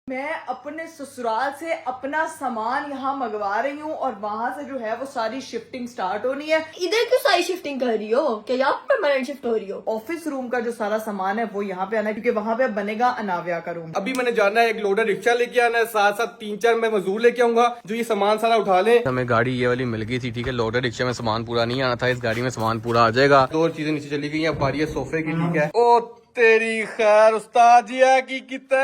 मैं अपने ससुराल से अपना सामान यहाँ मंगवा रही हूँ और वहाँ से जो है वो सारी शिफ्टिंग स्टार्ट होनी है। इधर क्यों सारी शिफ्टिंग कर रही हो? क्या यहाँ परमानेंट शिफ्ट हो रही हो? ऑफिस रूम का जो सारा सामान है वो यहाँ पे आना है क्योंकि वहाँ पे अब बनेगा अनाव्या का रूम। अभी मैंने जाना है, एक लोडर रिक्शा लेके आना है, साथ साथ 3-4 मैं मजदूर लेके आऊंगा जो ये सामान सारा उठा ले। हमें गाड़ी ये वाली मिल गई थी, ठीक है। लोडर रिक्शा में सामान पूरा नहीं आना था, इस गाड़ी में सामान पूरा आ जाएगा। 2 और चीजें नीचे चली गई हैं, अब बारी है सोफे की, ठीक है। ओ तेरी खैर उस्ताद जी है की कितना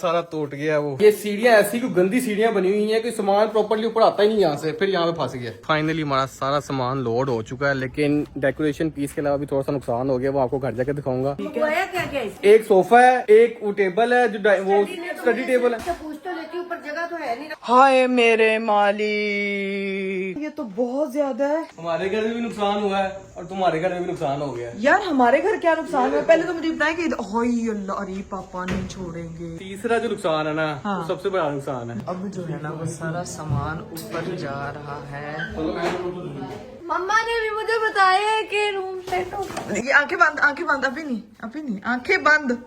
सारा टूट गया वो। ये सीढ़ियां ऐसी कोई गंदी सीढ़ियां बनी हुई हैं कि सामान प्रॉपर्ली ऊपर आता ही नहीं यहाँ से, फिर यहाँ पे फंस गया। फाइनली हमारा सारा सामान लोड हो चुका है, लेकिन डेकोरेशन पीस के अलावा भी थोड़ा सा नुकसान हो गया, वो आपको घर जाके दिखाऊंगा। मंगवाया क्या क्या इसमें? एक सोफा है, एक वो टेबल है जो वो स्टडी टेबल है। पूछ तो लेती हूँ, ऊपर जगह तो है नहीं। हाय मेरे मालिक, ये तो बहुत ज्यादा है। हमारे घर में भी नुकसान हुआ है और तुम्हारे घर में भी नुकसान हो गया है। यार हमारे घर क्या नुकसान हुआ? पहले तो मुझे बताया कि हाय अल्लाह, अरे पापा नहीं छोड़ेंगे। तीसरा जो नुकसान है ना, हाँ। वो सबसे बड़ा नुकसान है। अब जो है ना वो सारा सामान ऊपर जा रहा है। मम्मा ने भी मुझे बताया है कि रूम सेट हो। ये आंखें बंद, अभी नहीं, आंखें बंद।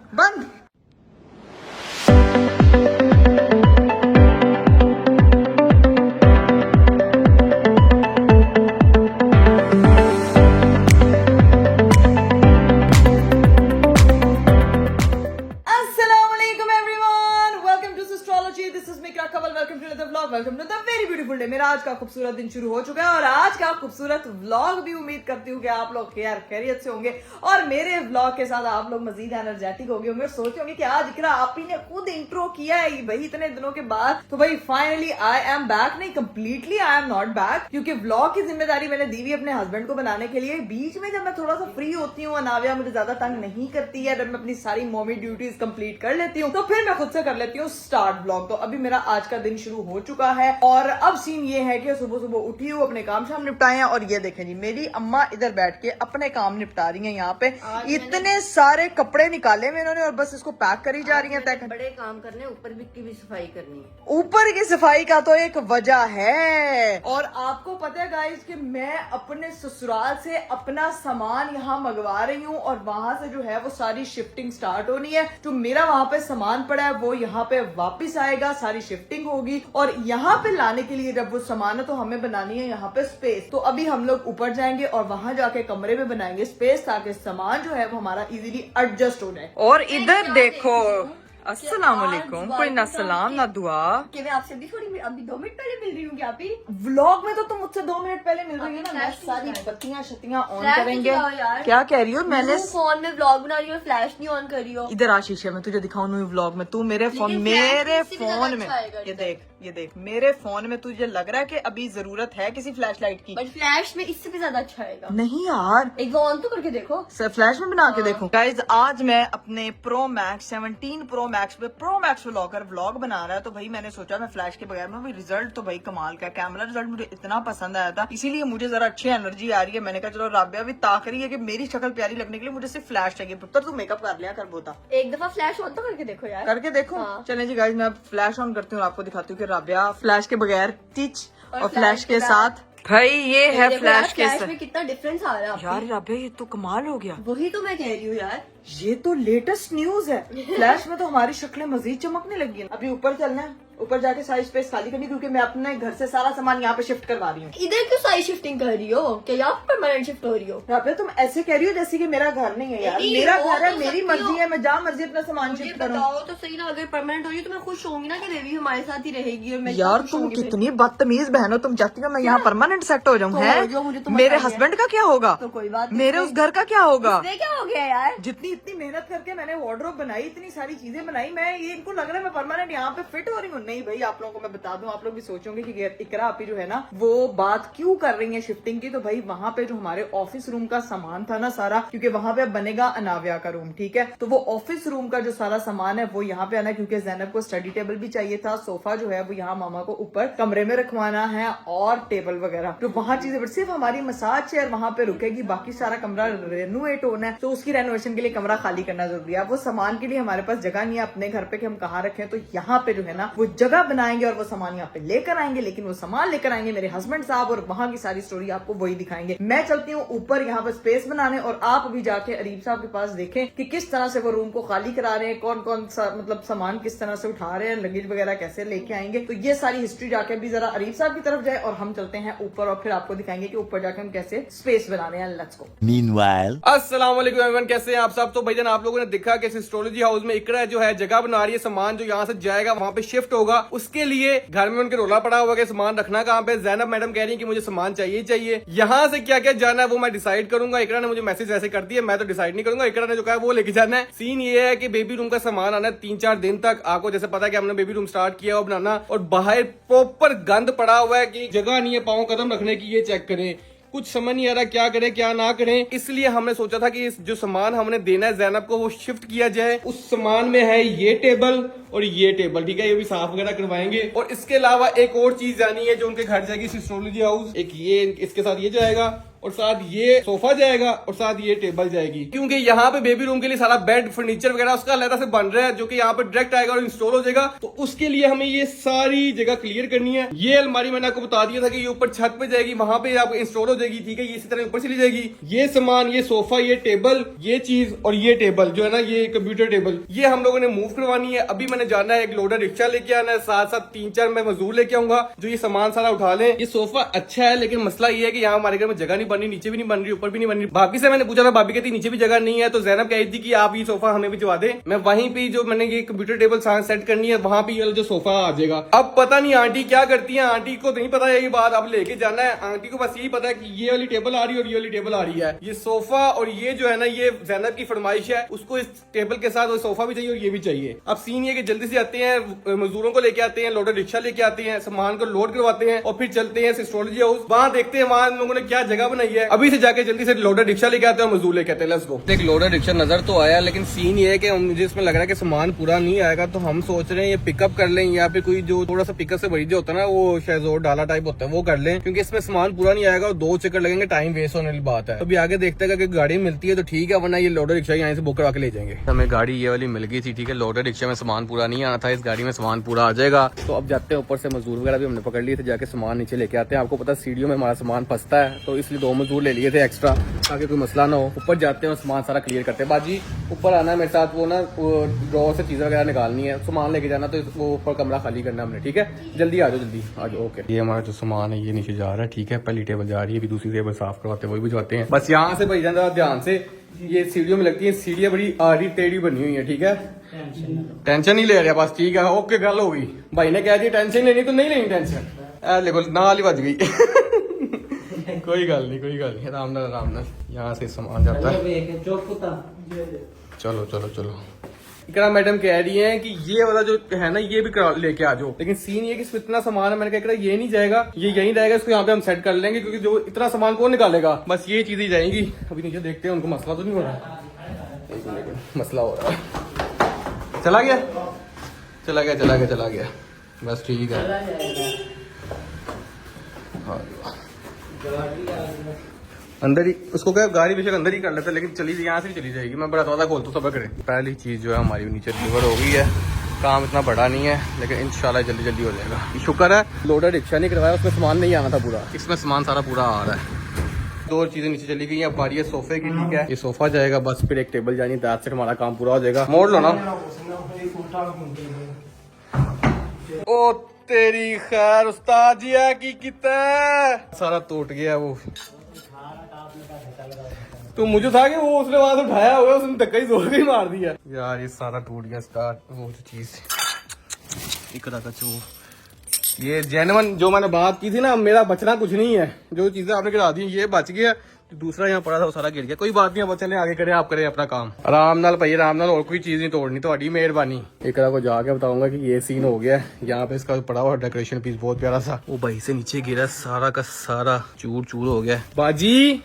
Assalamualaikum everyone, welcome to Astrology. This is Mikra Kawal. Welcome to another vlog. Welcome to the very beautiful day. मेरा आज का खूबसूरत दिन शुरू हो चुका है और आज का खूबसूरत व्लॉग भी उम्मीद करती हूँ कि आप लोग खैरियत से होंगे और मेरे व्लॉग के साथ आप लोग मजीद एनर्जेटिक होंगे होंगे। सोच होंगे कि आज इकरा आप ही ने खुद इंट्रो किया है भाई इतने दिनों के बाद। तो भाई फाइनली आई एम बैक, नहीं completely I am not back, क्योंकि व्लॉग की जिम्मेदारी मैंने दी हुई अपने हस्बैंड को बनाने के लिए। बीच में जब मैं थोड़ा सा फ्री होती हूँ, अनाव्या मुझे ज्यादा तंग नहीं करती है, जब मैं अपनी सारी मॉमी ड्यूटीज कंप्लीट कर लेती हूँ तो फिर मैं खुद से कर लेती हूँ स्टार्ट ब्लॉग। तो अभी मेरा आज का दिन शुरू हो चुका है और अब सीन ये है कि सुबह सुबह उठी हूँ, अपने काम शाम निपटाए हैं और ये देखें जी मेरी अम्मा इधर बैठ के अपने काम निपटा रही हैं। यहाँ पे इतने सारे कपड़े निकाले हुए इन्होंने और बस इसको पैक करी जा रही है। बड़े काम करने, ऊपर की भी सफाई करनी है। ऊपर की सफाई का तो एक वजह है और आपको पता है गाइस कि मैं अपने ससुराल से अपना सामान यहाँ मंगवा रही हूँ और वहां से जो है वो सारी शिफ्टिंग स्टार्ट होनी है। जो मेरा वहां पे सामान पड़ा है वो यहाँ पे वापस आएगा, सारी शिफ्टिंग होगी और यहाँ पे लाने के लिए जब वो सामान है तो हमें बनानी है यहाँ पे स्पेस। तो अभी हम लोग ऊपर जाएंगे और वहां जाके कमरे में बनाएंगे स्पेस ताकि सामान जो है वो हमारा इजीली एडजस्ट हो जाए। और इधर देखो, अस्सलाम वालेकुम, कोई ना सलाम ना दुआ। कि मैं आपसे भी थोड़ी अभी 2 मिनट पहले मिल रही हूँ क्या? अभी व्लॉग में तो तुम मुझसे 2 मिनट पहले मिल रही हो ना। मैं सारी बत्तियां शत्तियां ऑन करेंगे। क्या कह रही हो? मैंने फोन में व्लॉग बना रही हूँ, फ्लैश नहीं ऑन कर रही हो। इधर आ शीशे में तुझे दिखाऊं नहीं व्लॉग में। तू मेरे फोन में ये देख मेरे फोन में तुझे लग रहा है कि अभी जरूरत है किसी फ्लैश लाइट की, बट फ्लैश में इससे भी ज्यादा अच्छा आएगा। नहीं यार, एक बार ऑन तो करके देखो, फ्लैश में बना के देखो। गाइज आज मैं अपने प्रो मैक्स 17 प्रो मैक्स पे प्रो मैक्स व्लॉगर व्लॉग बना रहा है तो भाई मैंने सोचा मैं फ्लैश के बगैर में भाई रिजल्ट तो भाई कमाल का, कैमरा रिजल्ट मुझे इतना पसंद आया था, इसीलिए मुझे जरा अच्छी एनर्जी आ रही है। मैंने कहा चलो राबिया भी ताक रही है कि मेरी शक्ल प्यारी लगने के लिए मुझे सिर्फ फ्लैश चाहिए। पुत्र तू मेकअप कर लिया कर बोता, एक दफा फ्लैश ऑन तो करके देखो यार, करके देखो। चले जी गाइज मैं अब फ्लैश ऑन करती हूँ और आपको दिखाती हूँ कि राबिया फ्लैश के बगैर टिच और फ्लैश के साथ। भाई ये है फ्लैश के साथ, में कितना डिफरेंस आ रहा है यार राबिया ये तो कमाल हो गया। वही तो मैं कह रही हूँ यार, ये तो लेटेस्ट न्यूज है। फ्लैश में तो हमारी शक्लें मजीद चमकने लगी है। अभी ऊपर चलना है, ऊपर जाके सारी स्पेस खाली करनी क्योंकि मैं अपने घर से सारा सामान यहाँ पे शिफ्ट करवा रही हूँ। इधर क्यों सारी शिफ्टिंग कर रही हो? क्या यहाँ परमानेंट शिफ्ट हो रही हो? यहाँ पे तुम ऐसे कह रही हो जैसे कि मेरा घर नहीं है यार। मेरा घर है, मेरी मर्जी है, मैं जहाँ मर्जी अपना सामान शिफ्ट करूँ। बताओ तो सही ना, अगर परमानेंट हो रही है तो मैं खुश होंगी ना कि बेबी हमारे साथ ही रहेगी। और मैं यार तुम कितनी बदतमीज बहन हो, तुम चाहती हो मैं यहाँ परमानेंट सेट हो जाऊँ? है मेरे हस्बैंड का क्या होगा? तो कोई बात, मेरे उस घर का क्या होगा? क्या हो गया यार? जितनी इतनी मेहनत करके मैंने वार्डरोब बनाई, इतनी सारी चीजें बनाई, मैं ये इनको लग रहा है मैं परमानेंट यहाँ पे फिट हो रही हूँ। नहीं भाई, आप लोगों को मैं बता दूं, आप लोग भी सोचोगे कि इकरा आपी जो है ना वो बात क्यों कर रही है शिफ्टिंग की। तो भाई वहां पे जो हमारे ऑफिस रूम का सामान था ना सारा, क्योंकि वहां पे अब बनेगा अनाव्या का रूम, ठीक है। तो वो ऑफिस रूम का जो सारा सामान है वो यहाँ पे आना है क्योंकि ज़ैनब को स्टडी टेबल भी चाहिए था, सोफा जो है वो यहाँ मामा को ऊपर कमरे में रखवाना है और टेबल वगैरह तो वहां चीजें। बट सिर्फ हमारी मसाज चेयर वहां पे रुकेगी, बाकी सारा कमरा रेनोवेट होना है। तो उसकी रेनोवेशन के लिए कमरा कमरा खाली करना जरूरी है। वो सामान के लिए हमारे पास जगह नहीं है अपने घर पे कि हम कहाँ रखें, तो यहाँ पे जो है ना वो जगह बनाएंगे और वो सामान यहाँ पे लेकर आएंगे। लेकिन वो सामान लेकर आएंगे मेरे हस्बैंड साहब और वहां की सारी स्टोरी आपको वही दिखाएंगे। मैं चलती हूँ ऊपर यहाँ पे स्पेस बनाने, और आप अभी जाके अरीब साहब के पास देखें कि किस तरह से वो रूम को खाली करा रहे हैं, कौन कौन सा मतलब सामान किस तरह से उठा रहे हैं, लगेज वगैरह कैसे लेके आएंगे। तो ये सारी हिस्ट्री जाके भी जरा अरीब साहब की तरफ जाए और हम चलते हैं ऊपर और फिर आपको दिखाएंगे कि ऊपर जाके हम कैसे स्पेस बना रहे हैं। Let's go. Meanwhile, अस्सलाम वालेकुम एवरीवन, कैसे हैं आप सब। तो भाईजान आप लोगों ने देखा कि एस्ट्रोलॉजी हाउस में इकरा जो है जगह बना रही है, सामान जो यहाँ से जाएगा वहाँ पे शिफ्ट होगा। उसके लिए घर में उनके रोला पड़ा हुआ है सामान रखना कहाँ पे। जैनब मैडम कह रही है कि मुझे सामान चाहिए चाहिए। यहाँ से क्या क्या जाना है वो मैं डिसाइड करूंगा। इकरा ने मुझे मैसेज ऐसे कर दिया, मैं तो डिसाइड नहीं करूंगा, इकरा ने जो कहा वो लेके जाना है। सीन ये है कि बेबी रूम का सामान आना है 3-4 दिन तक। आपको जैसे पता है कि हमने बेबी रूम स्टार्ट किया और बनाना, और बाहर प्रॉपर गंद पड़ा हुआ है कि जगह नहीं है पाँव कदम रखने की। ये चेक करें, कुछ समझ नहीं आ रहा क्या करें क्या ना करें। इसलिए हमने सोचा था कि इस जो सामान हमने देना है जैनब को वो शिफ्ट किया जाए। उस सामान में है ये टेबल और ये टेबल, ठीक है, ये भी साफ वगैरह करवाएंगे। और इसके अलावा एक और चीज जानी है जो उनके घर जाएगी एस्ट्रोलॉजी हाउस। एक ये इसके साथ ये जाएगा और साथ ये सोफा जाएगा और साथ ये टेबल जाएगी, क्योंकि यहाँ पे बेबी रूम के लिए सारा बेड फर्नीचर वगैरह उसका अलग से बन रहा है जो कि यहाँ पे डायरेक्ट आएगा और इंस्टॉल हो जाएगा। तो उसके लिए हमें ये सारी जगह क्लियर करनी है। ये अलमारी मैंने आपको बता दिया था कि ये ऊपर छत पे जाएगी, वहां पे आपको इंस्टॉल हो जाएगी, ठीक है। ये इसी तरह ऊपर चली जाएगी। ये सामान, ये सोफा, ये टेबल, ये चीज और ये टेबल जो है ना, ये कंप्यूटर टेबल, ये हम लोगों ने मूव करवानी है। अभी मैंने जाना है, एक लोडर रिक्शा लेके आना है, साथ साथ 3-4 मैं मजदूर लेके आऊंगा जो ये सामान सारा उठा ले। ये सोफा अच्छा है लेकिन मसला ये है कि यहाँ हमारे घर में जगह नहीं बन रही, नीचे भी नहीं बन रही, ऊपर भी नहीं बन रही। भाभी से मैंने पूछा था, भाभी कहती नीचे भी जगह नहीं है। तो जैनब कह रही थी कि आप ये सोफा हमें भिजवा दे, मैं वहीं पे जो मैंने ये कंप्यूटर टेबल सेट करनी है वहां पे ये जो सोफा आ जाएगा। अब पता नहीं आंटी क्या करती है, आंटी को नहीं पता है ये बात, अब लेके जाना है। आंटी को बस यही पता है कि ये वाली टेबल आ रही है और ये वाली टेबल आ रही है। ये सोफा और ये जो है ना, ये जैनब की फरमाइश है, उसको इस टेबल के साथ सोफा भी चाहिए और ये भी चाहिए। अब सीन ये कि जल्दी से आते हैं, मजदूरों को लेके आते हैं, लोडर रिक्शा लेके आते हैं, सामान को लोड करवाते हैं और फिर चलते हैं एस्ट्रोलॉजी हाउस। वहां देखते हैं वहां लोगों ने क्या जगह बनाई है। अभी से जाके जल्दी से लोडर रिक्शा लेके आते हैं और मजदूर लेके आते हैं। Let's go. एक लोडर रिक्शा नजर तो आया, लेकिन सीन ये है कि मुझे इसमें लग रहा है कि सामान पूरा नहीं आएगा। तो हम सोच रहे हैं ये पिकअप कर लें, या फिर कोई जो थोड़ा सा पिकअप से बड़ी जो होता है ना, वो शेजोर डाला टाइप होता है, वो कर लें, क्योंकि इसमें सामान पूरा नहीं आएगा और 2 चक्कर लगेंगे, टाइम वेस्ट होने वाली बात है। अभी आगे देखते हैं कि गाड़ी मिलती है तो ठीक है, वरना ये लोडर रिक्शा यहाँ से बुक करवा के ले जाएंगे। हमें गाड़ी ये वाली मिल गई थी, ठीक है। लोडर रिक्शा में सामान पूरा नहीं आना था, इस गाड़ी में सामान पूरा आ जाएगा। तो अब जाते हैं ऊपर से, मजदूर वगैरह भी हमने पकड़ लिए थे, जाके सामान नीचे लेके आते हैं। आपको पता है सीढ़ियों में हमारा सामान फंसता है, तो इसलिए 2 मजदूर ले लिए थे एक्स्ट्रा ताकि कोई मसला ना हो। ऊपर जाते हैं और सामान सारा क्लियर करते हैं। बाजी ऊपर आना है मेरे साथ, वो ना ड्रॉर से चीजें वगैरह निकालनी है, सामान लेके जाना, तो वो ऊपर कमरा खाली करना हमने, ठीक है। जल्दी आ जाओ, जल्दी आ जाओ। ओके, ये हमारा जो सामान है ये नीचे जा रहा है, ठीक है। पहली टेबल जा रही है, अभी दूसरी टेबल साफ करवाते हैं, वही भिजवाते हैं। बस यहाँ से भाईजान जरा ध्यान से, ये सीढ़ियों में लगती है, सीढ़ियाँ बड़ी आड़ी टेढ़ी बनी हुई है, ठीक है। टेंशन नहीं ले रहे बस, ठीक है। ओके, गल हो गई। भाई ने कह दी टेंशन लेनी तो नहीं लेनी टेंशन, देखो नाल ही बज गई। कोई गल नहीं, कोई गल नहीं, आराम नाल आराम नाल। यहाँ से सामान जाता है। चलो चलो चलो। इकरा मैडम कह रही हैं कि ये वाला जो है ना, ये भी लेके आ जाओ, लेकिन सीन ये कि इसमें इतना सामान है। मैंने कहा इकरा ये नहीं जाएगा, ये यहीं रहेगा, इसको यहाँ पे हम सेट कर लेंगे, क्योंकि जो इतना सामान कौन निकालेगा, बस ये चीजें जाएंगी। अभी नीचे देखते हैं, उनको मसला तो नहीं हो रहा। एक मिनट, मसला हो रहा है। चला गया चला गया चला गया चला गया, बस ठीक है। अंदर ही उसको क्या, गाड़ी बेशक अंदर ही कर लेते, लेकिन चली यहाँ से ही चली जाएगी। मैं बड़ा ज्यादा खोलता हूँ, सब करें। पहली चीज जो है हमारी नीचे डिलीवर हो गई है। काम इतना बड़ा नहीं है, लेकिन इंशाल्लाह जल्दी जल्दी हो जाएगा। शुक्र है लोडर रिक्शा नहीं करवाया, उसमें सामान नहीं आना था पूरा, इसमें सामान सारा पूरा आ रहा है। 2 चीजें नीचे चली गई। अब बारी है सोफे की, ठीक है। ये सोफा जाएगा, बस फिर एक टेबल जानी, 10 से हमारा काम पूरा हो जाएगा। मोड़ लो ना। ओ तेरी खैर उस्ताद जी है की कितना सारा टूट गया वो। तो मुझे था कि वो उसने वहां से उठाया हुआ, उसने धक्का ही जोर के ही मार दिया यार। ये सारा टूट गया स्टार्ट, वो चीज इकरा का चो। ये जेन्युइन जो मैंने बात की थी ना, मेरा बचना कुछ नहीं है। जो चीजें आपने गिरा दी ये बच गया, दूसरा यहाँ पड़ा था वो सारा गिर गया। कोई बात नहीं, अब चले आगे करें, आप करें अपना काम आराम नाल भाई, आराम नाल। और कोई चीज नहीं तोड़नी, तो मेहरबानी। एकरा को जाके बताऊंगा कि ये सीन हो गया। यहाँ पे इसका पड़ा हुआ डेकोरेशन पीस बहुत प्यारा सा, वो भाई से नीचे गिरा, सारा का सारा चूर चूर हो गया। बाजी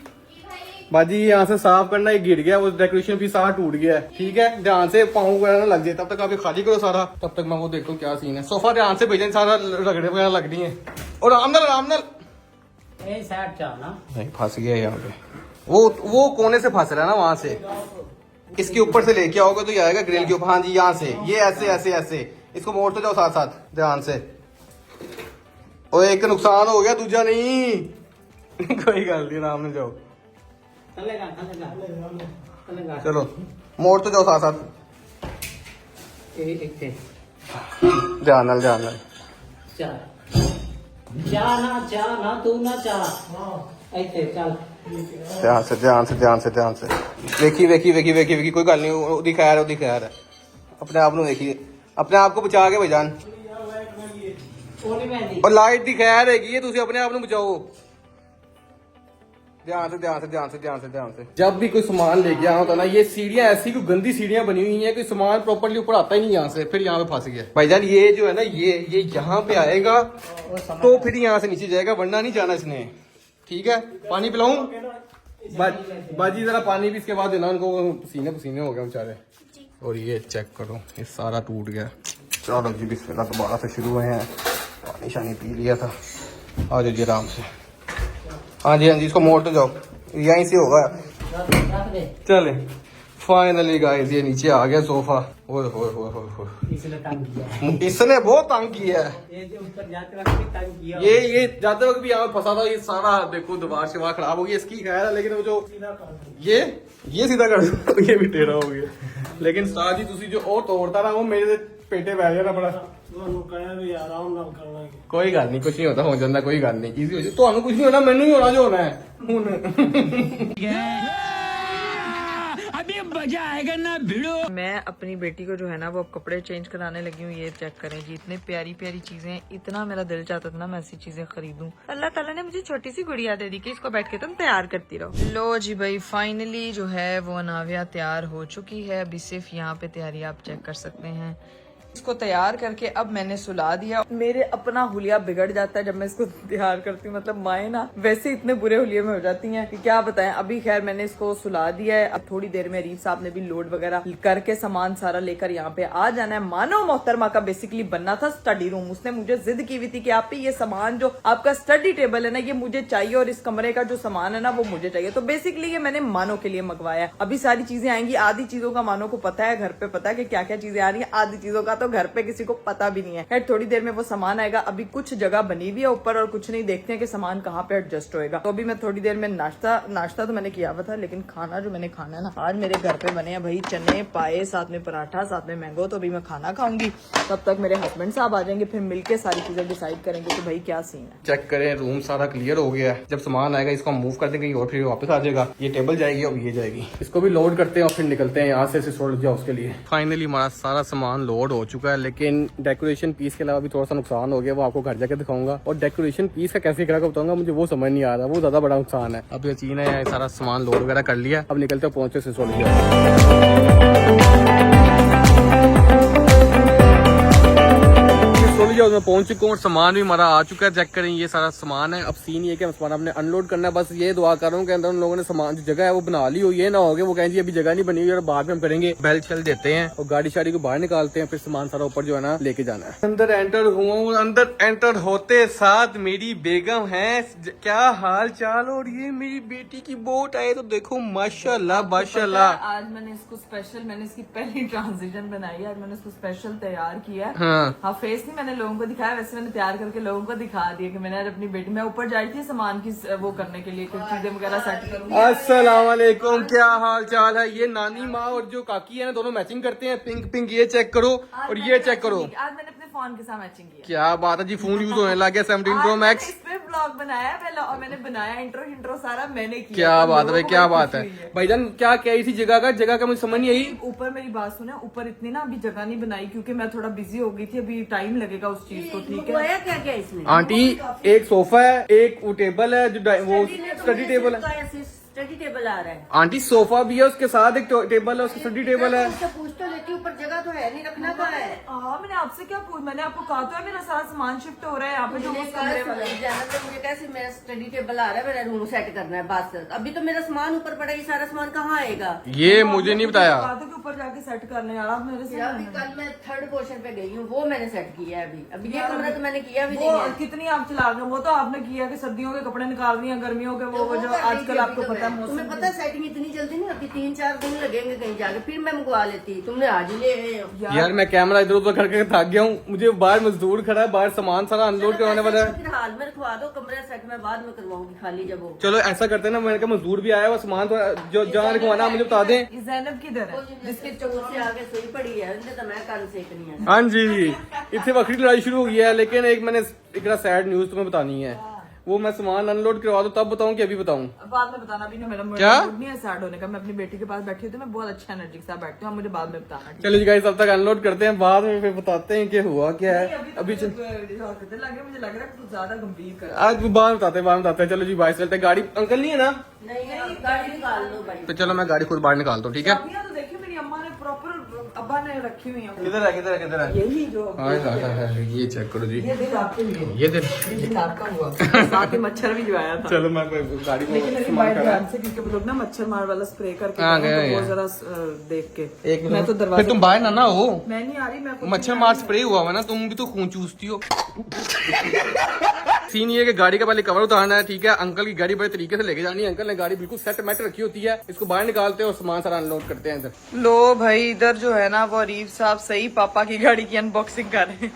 बाजी यहाँ से साफ करना, ये गिर गया, वो डेकोरेशन पीस सारा टूट गया है, ठीक है। ध्यान से पाँव वगैरह ना लग जाए, तब तक आप खाली करो सारा, तब तक मैं वो देखूँ क्या सीन है। सोफा ध्यान से भेजें, सारा रगड़े वगैरह लगनी है। और आराम नाल नहीं, फंस गया यहाँ पे, वो कोने से फंस रहा है ना, वहां से इसके ऊपर से लेके आओगे तो ये आएगा ग्रिल के ऊपर। हाँ जी, यहाँ से ये ऐसे ऐसे ऐसे इसको मोड़ तो जाओ साथ साथ ध्यान से। और एक नुकसान हो गया, दूजा नहीं। कोई गल नहीं, आराम में जाओ। चलो मोड़ तो जाओ साथ साथ, ध्यान नाल ध्यान नाल। ध्यान से ध्यान से ध्यान से ध्यान से। वेखी वेखी वेखी वेखी वेखी, कोई गल नहीं, ओदी खैर ओदी खैर है। अपने आप को देखिए, अपने आप को बचा के भाईजान। और लाइट दी खैर है, तुम अपने आप को बचाओ। ध्यान से ध्यान से ध्यान से ध्यान से ध्यान से। जब भी कोई सामान लेके आना होता है ना, ये सीढ़ियाँ ऐसी कोई गंदी सीढ़ियाँ बनी हुई हैं, कोई सामान प्रॉपर्ली ऊपर आता ही नहीं यहाँ से, फिर यहाँ पे फंस गया भाईजान। ये जो है ना, ये यहाँ पे आएगा तो फिर यहाँ से नीचे जाएगा, वरना नहीं जाना इसने। ठीक है, पानी पिलाऊं? बाजी जरा पानी भी इसके बाद देना उनको, पसीने पसीने हो गए बेचारे। और ये चेक करो, ये सारा टूट गया। चलो जी बिस्मिल्लाह, दोबारा से शुरू हुए हैं। पानी शानी पी लिया था। आ जाओ जी आराम से। हाँ जी हाँ जी, इसको मोड़ तो जाओ, यहीं से होगा। चले फाइनली गाइस, ये नीचे आ गया सोफा। ओए होए होए होए, इसने बहुत तंग किया है। ये जाते वक्त भी यहाँ फंसा था। ये सारा देखो दीवार शिवार खराब हो गई इसकी, खैर है। लेकिन वो जो ये सीधा कर दो, ये भी टेढ़ा हो गया। लेकिन साथ ही तुसी जो और तोड़ता ना, वो मेरे पेटे बह गया ना बड़ा। कोई गल नहीं, कुछ नहीं होता, हो जाता, कोई गल नहीं, इजी हो जाए। तो कुछ नहीं होना, मैनू ही होना जो होना है। अभी मजा आएगा ना भिड़ो। मैं अपनी बेटी को जो है ना, वो अब कपड़े चेंज कराने लगी हूँ। ये चेक करें जी, इतने प्यारी प्यारी चीजें। इतना मेरा दिल चाहता था ना मैं ऐसी चीजें खरीदूं। अल्लाह ताला ने मुझे छोटी सी गुड़िया दे दी कि इसको बैठ के तुम तैयार करती रहो। लो जी भाई, फाइनली जो है वो अनाविया तैयार हो चुकी है। अभी सिर्फ यहाँ पे तैयारी आप चेक कर सकते हैं। इसको तैयार करके अब मैंने सुला दिया। मेरे अपना हुलिया बिगड़ जाता है जब मैं इसको तैयार करती हूँ। मतलब माए ना वैसे इतने बुरे हुलिये में हो जाती हैं कि क्या बताएं। अभी खैर मैंने इसको सुला दिया है। अब थोड़ी देर में रीफ साहब ने भी लोड वगैरह करके सामान सारा लेकर यहाँ पे आ जाना है। मानो मोहतरमा का बेसिकली बनना था स्टडी रूम। उसने मुझे जिद की हुई थी कि आप ये सामान जो आपका स्टडी टेबल है ना, ये मुझे चाहिए, और इस कमरे का जो सामान है ना वो मुझे चाहिए। तो बेसिकली ये मैंने मानो के लिए मंगवाया। अभी सारी चीजें आएंगी। आधी चीजों का मानो को पता है, घर पे पता है कि क्या क्या चीजें आ रही है। आधी चीजों का तो घर पे किसी को पता भी नहीं है। खैर थोड़ी देर में वो सामान आएगा। अभी कुछ जगह बनी हुई है ऊपर और कुछ नहीं, देखते हैं कि सामान कहाँ पे एडजस्ट होएगा। तो अभी मैं थोड़ी देर में नाश्ता तो मैंने किया हुआ था, लेकिन खाना जो मैंने खाना है ना, आज मेरे घर पे बने हैं भाई चने पाए, साथ में पराठा, साथ में मैंगो। तो अभी मैं खाना खाऊंगी, तब तक मेरे हस्बैंड साहब आ जाएंगे, फिर मिलके सारी चीजें डिसाइड करेंगे कि भाई क्या सीन है। चेक करें, रूम सारा क्लियर हो गया है। जब सामान आएगा इसको मूव कर देंगे और फिर वापस आ जाएगा। ये टेबल जाएगी और ये जाएगी। इसको भी लोड करते हैं और फिर निकलते हैं यहाँ से स्टोरेज हाउस के लिए। फाइनली हमारा सारा सामान लोड हो चुका है, लेकिन डेकोरेशन पीस के अलावा भी थोड़ा सा नुकसान हो गया। वो आपको घर जाके दिखाऊंगा। और डेकोरेशन पीस का कैसे करा बताऊंगा, मुझे वो समझ नहीं आ रहा। वो ज्यादा बड़ा नुकसान है। अब यकीन है सारा सामान लोड वगैरह कर लिया। अब निकलते हैं, पहुंचे से स्टोरेज में पहुंच चुका हूँ। सामान भी हमारा आ चुका है। चेक करें, ये सारा सामान है। अब सीन ये कि हम सामान अपने अनलोड करना है। बस ये दुआ कर रहा हूँ कि अंदर उन लोगों ने सामान जो जगह है वो बना ली हो। ये ना हो गया वो कहें जी अभी जगह नहीं बनी हुई और बाद में हम करेंगे। बेल चल देते हैं और गाड़ी शाड़ी को बाहर निकालते हैं, फिर सामान सारा ऊपर जो है ना लेके जाना है। अंदर एंटर हुआ हूँ। अंदर एंटर होते साथ मेरी बेगम है। क्या हाल चाल? और ये मेरी बेटी की बोट आए तो देखो माशाल्लाह माशाल्लाह। आज मैंने इसको स्पेशल, मैंने इसकी पहली ट्रांजिशन बनाई है। आज मैंने इसको स्पेशल तैयार किया है। हाँ फेस नहीं मैंने लोगों को दिखाया, वैसे मैंने तैयार करके लोगों को दिखा दिया कि मैंने आज अपनी बेटी, मैं ऊपर जा रही थी सामान की वो करने के लिए, कुछ चीजें वगैरह सेट करूंगी। अस्सलाम वालेकुम, क्या हाल चाल है? ये नानी माँ और जो काकी है ना, दोनों मैचिंग करते हैं। पिंक पिंक ये चेक करो और ये चेक करो। आज मैंने अपने फोन के साथ मैचिंग किया। क्या बात है जी, फोन यूज होने लग गया 17 Pro Max। इस पे ब्लॉग बनाया पहले और मैंने बनाया इंट्रो सारा मैंने किया। क्या बात है भाई, क्या बात है भाईजान। क्या क्या इसी जगह का मुझे समझ नहीं आई। ऊपर मेरी बात सुने, ऊपर इतनी ना अभी जगह नहीं बनाई क्योंकि मैं थोड़ा बिजी हो गई थी। अभी टाइम लगेगा उस चीज को। ठीक है क्या क्या इसमें आंटी, एक सोफा है, एक वो टेबल है जो वो स्टडी टेबल है। स्टडी टेबल आ रहा है आंटी सोफा भी है, उसके साथ एक टेबल है, उसका स्टडी टेबल है। पूछ तो लेती, ऊपर जगह तो है नहीं, रखना कहाँ है? कहा मैंने आपसे क्या पूछ, मैंने आपको कहा तो है मेरा सारा सामान शिफ्ट हो रहा है यहाँ पे जो उस कमरे वाला है। मुझे कैसे मेरा स्टडी टेबल आ रहा है, मेरा रूम सेट करना है बस। अभी तो मेरा सामान ऊपर पड़ा है, ये सारा सामान कहाँ आएगा? ये मुझे नहीं बताया। बातों के ऊपर जाके सेट करने यार आप मेरे से। अभी कल मैं 3rd पोर्शन पे गई हूँ, वो मैंने सेट किया है। अभी ये कमरा तो मैंने किया भी नहीं वो है। कितनी आप चला रहे हो, वो तो आपने किया कि सर्दियों के कपड़े निकाल रही हैं, गर्मियों के वो जो आजकल आपको पता है तुम्हें मौसम। पता है सेटिंग इतनी जल्दी नहीं होती, 3-4 दिन लगेंगे कहीं जाके, फिर मैं मंगवा लेती। तुमने आज ही ले आए हो। यार मैं कैमरा इधर उधर करके थक गया हूँ, मुझे बाहर मजदूर खड़ा है, बाहर सामान सारा अनलोड करवाने वाला है। फिर हाल में रखवा दो, कमरा सेट मैं बाद में करवाऊंगी खाली जब हो। चलो ऐसा करते हैं ना, मैंने कहा मजदूर भी आया हुआ, सामान तो जो जहाँ रखवाना मुझे बता दें। ये जैनब किधर है? जिसके चोर से आगे सोई पड़ी है, उनसे तो मैं कल सेकनी है। हाँ जी, इतनी वक्री लड़ाई शुरू हो गई है, लेकिन एक मैंने एक सैड न्यूज तुम्हें बतानी है। वो मैं सामान अनलोड करवा दूं तब बताऊं कि अभी बताऊं? बाद में बताना भी ना, मेरा क्या? मूड नहीं है सैड होने का। मैं अपनी बेटी के पास बैठी हूँ तो मैं बहुत अच्छा एनर्जी के साथ बैठती हूँ, आप मुझे बाद में बताना। चलो जी गाइस, तब तक अनलोड करते हैं, बाद में फिर बताते हैं कि हुआ क्या है। अभी मुझे लग रहा है कुछ ज्यादा गंभीर कर। आज बाद में बताते हैं। चलो जी बाइक चलते हैं। गाड़ी अंकल नहीं है ना? नहीं गाड़ी निकाल लो भाई। तो चलो मैं गाड़ी खुद बाहर निकालता हूँ, ठीक है? अभी तो देखिए मेरी अम्मा ने प्रॉपर अब्बा ने रखी हुई है। किधर है? यही जो ये चेक करो जी, ये दिन आपके लिए, ये दिन। ये दिन आपका हुआ। साथ ही मच्छर भी जो आया था। चलो मैं गाड़ी को लेकिन मेरी बाइक ध्यान से, क्योंकि वो लोग ना मच्छर मार वाला स्प्रे करके हाँ, गए, गए तो वो हैं। जरा देख के एक मैं तो दरवाजे फिर तुम बाहर ना हो, मैं नहीं आ रही, मैं खुद मच्छर नहीं मार आ रही। स्प्रे हुआ हुआ ना, तुम भी तो खून चूसती हो। सीन ये है कि गाड़ी का पहले कवर उतारना है, ठीक है? अंकल की गाड़ी बड़े तरीके से लेके जानी है। अंकल ने गाड़ी बिल्कुल सेट मेट रखी होती है, इसको बाहर निकालते हैं और सामान सारा अनलोड करते हैं इधर। लो भाई, इधर जो है ना वो अरीफ साहब सही पापा की गाड़ी की अनबॉक्सिंग कर रहे हैं।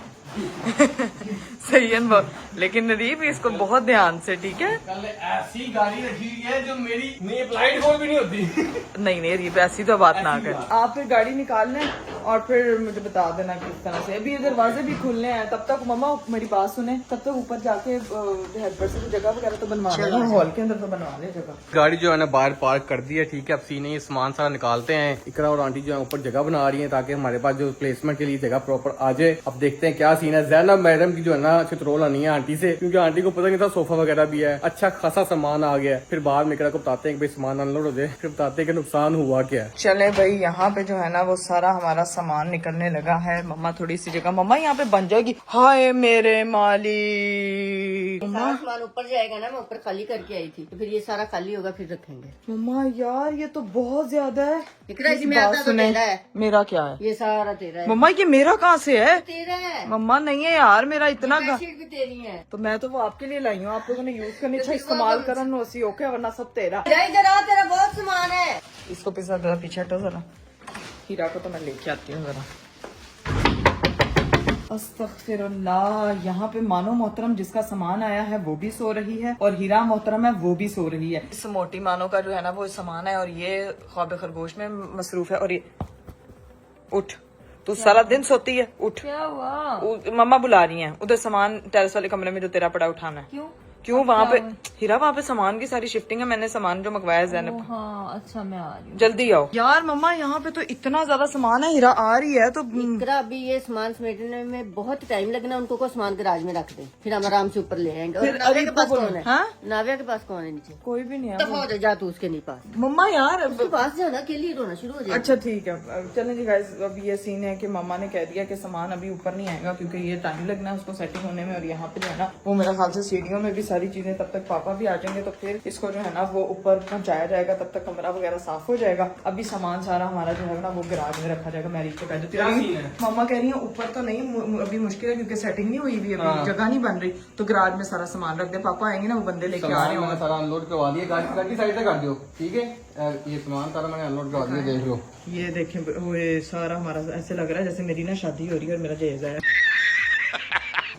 सही अनबॉक्स, लेकिन अरीफ इसको बहुत ध्यान से, ठीक है? कल ऐसी गाड़ी रखी हुई है जो मेरी नेम प्लेट खोल भी नहीं होती। नहीं अरीफ ऐसी तो बात ना कर। आप फिर गाड़ी निकाल लें और फिर मुझे बता देना किस तरह से। अभी ये दरवाजे भी खुलने हैं, तब तक मम्मा मेरी बात सुने, तब तक ऊपर जाके हेल्पर से जगह वगैरह तो बनवा लेना, हॉल के अंदर तो बनवा ले जगह। गाड़ी जो है ना बाहर पार्क कर दी है, ठीक है? अब सीन ये सामान सारा निकालते हैं। इकरा और आंटी जो है ऊपर जगह बना रही है ताकि हमारे पास जो प्लेसमेंट के लिए जगह प्रॉपर आ जाए। अब देखते हैं क्या सीन है। जैनब मैडम की जो है ना चित्रोल आनी है आंटी से, क्योंकि आंटी को पता नहीं था सोफा वगैरह भी है, अच्छा खासा सामान आ गया है। फिर बाद में इकरा को बताते हैं कि भाई सामान अनलोड हो जाए, फिर बताते हैं कि नुकसान हुआ क्या है। चले भाई, यहाँ पे जो है ना वो सारा हमारा सामान निकलने लगा है। मम्मा थोड़ी सी जगह मम्मा यहाँ पे बन जाएगी। हाय मेरे मालिक। सारा सामान ऊपर जाएगा ना, मैं ऊपर खाली करके आई थी, तो फिर ये सारा खाली होगा, फिर रखेंगे। मम्मा यार ये तो बहुत ज्यादा है। इकरा मेरी इसमें बात आता तो सुने, तेरा है, मेरा क्या है? ये सारा तेरा है। मम्मा ये मेरा कहाँ से है? तेरा है, मम्मा नहीं है यार, मेरा इतना बेडशीट भी तेरी है। तो मैं तो वो आपके लिए लाई हूँ, आप लोगों ने यूज करनी चाहिए, इस्तेमाल करना उसी ओके, वरना सब तेरा। इधर आ, तेरा बहुत सामान है। इसको पिसा जरा पीछे हटो जरा, हीरा को तो मैं लेके आती हूँ जरा। अस्तगफिरुल्लाह, यहाँ पे मानो मोहतरम जिसका सामान आया है वो भी सो रही है और हीरा मोहतरम है वो भी सो रही है। इस मोटी मानो का जो है ना वो सामान है और ये ख्वाब खरगोश में मसरूफ है। और ये उठ, तू सारा दिन सोती है, उठ। क्या हुआ? मम्मा बुला रही हैं, उधर सामान टेरेस वाले कमरे में जो तेरा पड़ा उठाना है। क्यों वहाँ पे हीरा, वहाँ पे सामान की सारी शिफ्टिंग है, मैंने सामान जो मंगवाया जैनब। हाँ अच्छा, मैं आ रही हूँ। जल्दी आओ यार मम्मा, यहाँ पे तो इतना ज्यादा सामान है। हीरा आ रही है तो इकरा अभी ये सामान समेटने में बहुत टाइम लगना, उनको को सामान गराज में रख दे, फिर हम आराम से ऊपर ले आएंगे। और फिर नाविया अभी के पास तो कौन है? हाँ? नाविया के पास कौन है नीचे? कोई भी नहीं है। दफा हो जा तू उसके नहीं पास, मम्मा यार उसके पास जाना, अकेली रोना शुरू हो जाए। अच्छा ठीक है, चलें जी गाइस। अब ये सीन है कि मम्मा ने कह दिया कि सामान अभी ऊपर नहीं आएगा क्योंकि ये टाइम लगना है उसको सेटिंग होने में। और यहाँ पे जो है ना वो मेरा ख्याल से सीढ़ियों में भी सारी चीजें, तब तक पापा भी आ जाएंगे तो फिर इसको जो है ना वो ऊपर पहुंचाया जाएगा, तब तक कमरा वगैरह साफ हो जाएगा। अभी सामान सारा हमारा जो है ना वो गैराज में रखा जाएगा। मैरिज के पहले मम्मा कह रही है ऊपर तो नहीं, अभी मुश्किल है क्योंकि सेटिंग नहीं हुई भी, अभी जगह नहीं बन रही, तो गैराज में सारा सामान रख दे। पापा आएंगे ना वो बंदे लेके आ रहे होंगे। सारा अनलोड करवा दिया, गाड़ी साइड से कर दो, ठीक है? ये सामान सारा मैंने अनलोड करवा दिया, देख लो। ये देखें, वो ये सारा हमारा ऐसे लग रहा है जैसे मेरी ना शादी हो रही है और मेरा जहेज है।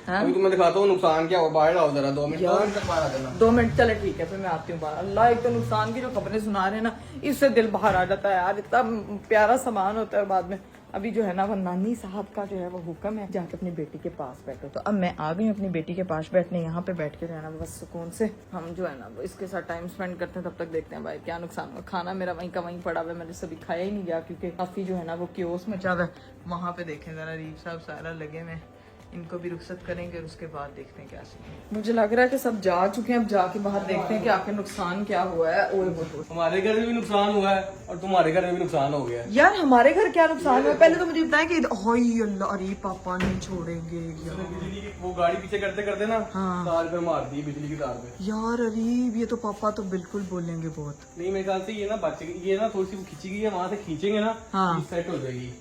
अभी तुम्हें दिखाता हूँ नुकसान क्या हुआ। बाहर आओ जरा, 2 मिनट तक बाहर आ जाना। 2 मिनट चले ठीक है, फिर मैं आती हूँ बाहर। अल्लाह, एक तो नुकसान की जो खबरें सुना रहे हैं ना, इससे दिल बाहर आ जाता है यार। इतना प्यारा सामान होता है बाद में। अभी जो है ना वो नानी साहब का जो है वो हुक्म है जाके अपनी बेटी के पास बैठो। तो अब मैं आ गई अपनी बेटी के पास बैठने। यहाँ पे बैठ के जो है ना बस सुकून से हम जो है ना वो इसके साथ टाइम स्पेंड करते हैं। तब तक देखते हैं भाई क्या नुकसान हुआ। खाना मेरा वहीं का वहीं पड़ा हुआ है, मैंने सभी खाया ही नहीं गया क्योंकि काफी जो है ना वो क्योस मचा हुआ है। वहाँ पे देखें जरा, रीफ साहब सारा लगे में इनको भी रुखसत करेंगे और उसके बाद देखते हैं क्या सीन है। मुझे लग रहा है कि सब जा चुके हैं, अब जाके बाहर देखते हैं कि आखिर नुकसान क्या हुआ है। ओए ओए हमारे घर में भी नुकसान हुआ है और तुम्हारे घर में भी नुकसान हो गया है। यार हमारे घर क्या नुकसान हुआ है? पहले तो मुझे बताएं कि हाय अल्लाह, अरे पापा नहीं छोड़ेंगे यार। बिजली की वो गाड़ी पीछे करते करते ना हाँ। तार पे मार दी बिजली की तार पे। यार अरीब, ये तो पापा तो बिल्कुल बोलेंगे बहुत। नहीं मेरे ख्याल से ये ना बच गई, ये ना थोड़ी सी वो खींची गई है, वहां से खींचेंगे ना हाँ। सेट हो जाएगी।